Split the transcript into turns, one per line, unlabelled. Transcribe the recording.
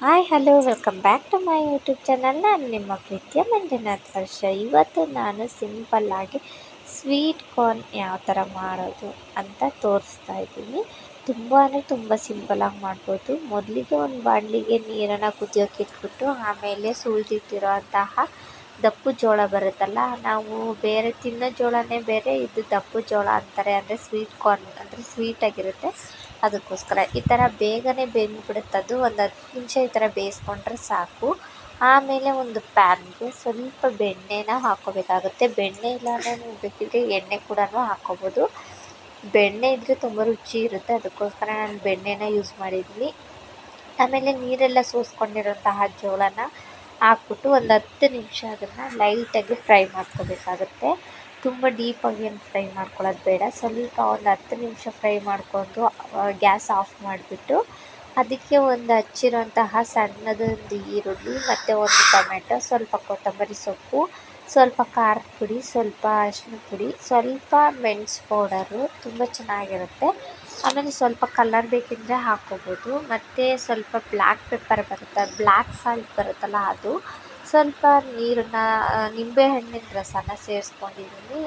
Hi hello welcome back to my YouTube channel. ನಾನು ನಿಮ್ಮ ಪ್ರೀತಿಯ ಮಂಜುನಾಥ್ ವರ್ಷ. ಇವತ್ತು ನಾನು ಸಿಂಪಲ್ಲಾಗಿ ಸ್ವೀಟ್ ಕಾರ್ನ್ ಯಾವ ಥರ ಮಾಡೋದು ಅಂತ ತೋರಿಸ್ತಾ ಇದ್ದೀನಿ. ತುಂಬ ಅಂದರೆ ತುಂಬ ಸಿಂಪಲ್ಲಾಗಿ ಮಾಡ್ಬೋದು. ಮೊದಲಿಗೆ ಒಂದು ಬಾಣಲಿಗೆ ನೀರನ್ನು ಕುದಿಯೋಕೆ ಇಟ್ಬಿಟ್ಟು ಆಮೇಲೆ ಸುಳಿದಿಟ್ಟಿರೋ ಅಂತಹ ದಪ್ಪು ಜೋಳ ಬರುತ್ತಲ್ಲ, ನಾವು ಬೇರೆ ತಿನ್ನೋ ಜೋಳನೇ ಬೇರೆ, ಇದು ದಪ್ಪು ಜೋಳ ಅಂತಾರೆ. ಅಂದರೆ ಸ್ವೀಟ್ ಕಾರ್ನ್ ಅಂದರೆ ಸ್ವೀಟಾಗಿರುತ್ತೆ, ಅದಕ್ಕೋಸ್ಕರ ಈ ಥರ ಬೇಗನೆ ಬೆಂದ್ಬಿಡುತ್ತೆ. ಅದು ಒಂದು 10 ನಿಮಿಷ ಈ ಥರ ಬೇಯಿಸ್ಕೊಂಡ್ರೆ ಸಾಕು. ಆಮೇಲೆ ಒಂದು ಪ್ಯಾನ್ಗೆ ಸ್ವಲ್ಪ ಬೆಣ್ಣೆನ ಹಾಕ್ಕೋಬೇಕಾಗುತ್ತೆ. ಬೆಣ್ಣೆ ಇಲ್ಲಾಂದರೆ ನೀವು ಬೇಕಿದ್ರೆ ಎಣ್ಣೆ ಕೂಡ ಹಾಕ್ಕೋಬೋದು. ಬೆಣ್ಣೆ ಇದ್ದರೆ ತುಂಬ ರುಚಿ ಇರುತ್ತೆ, ಅದಕ್ಕೋಸ್ಕರ ನಾನು ಬೆಣ್ಣೆನ ಯೂಸ್ ಮಾಡಿದ್ದೀನಿ. ಆಮೇಲೆ ನೀರೆಲ್ಲ ಸೋಸ್ಕೊಂಡಿರೋಂತಹ ಜೋಳನ ಹಾಕ್ಬಿಟ್ಟು ಒಂದು 10 ನಿಮಿಷ ಅದನ್ನು ಲೈಟಾಗಿ ಫ್ರೈ ಮಾಡ್ಕೋಬೇಕಾಗುತ್ತೆ. ತುಂಬ ಡೀಪಾಗಿ ಏನು ಫ್ರೈ ಮಾಡ್ಕೊಳ್ಳೋದು ಬೇಡ. ಸ್ವಲ್ಪ ಒಂದು 10 ನಿಮಿಷ ಫ್ರೈ ಮಾಡಿಕೊಂಡು ಗ್ಯಾಸ್ ಆಫ್ ಮಾಡಿಬಿಟ್ಟು ಅದಕ್ಕೆ ಒಂದು ಹಚ್ಚಿರೋಂತಹ ಸಣ್ಣದೊಂದು ಈರುಳ್ಳಿ ಮತ್ತು ಒಂದು ಟೊಮೆಟೊ, ಸ್ವಲ್ಪ ಕೊತ್ತಂಬರಿ ಸೊಪ್ಪು, ಸ್ವಲ್ಪ ಖಾರದ ಪುಡಿ, ಸ್ವಲ್ಪ ಅರಿಶಿನ ಪುಡಿ, ಸ್ವಲ್ಪ ಮೆಣಸು ಪೌಡರು, ತುಂಬ ಚೆನ್ನಾಗಿರುತ್ತೆ. ಆಮೇಲೆ ಸ್ವಲ್ಪ ಕಲರ್ ಬೇಕಿದ್ದರೆ ಹಾಕ್ಕೋಬೋದು. ಮತ್ತು ಸ್ವಲ್ಪ ಬ್ಲ್ಯಾಕ್ ಪೆಪ್ಪರ್ ಬರುತ್ತೆ, ಬ್ಲ್ಯಾಕ್ ಸಾಲ್ಟ್ ಬರುತ್ತಲ್ಲ ಅದು, ಸ್ವಲ್ಪ ನೀರನ್ನು ನಿಂಬೆಹಣ್ಣಿನ ರಸನ ಸೇರಿಸ್ಕೊಂಡಿದ್ದೀನಿ.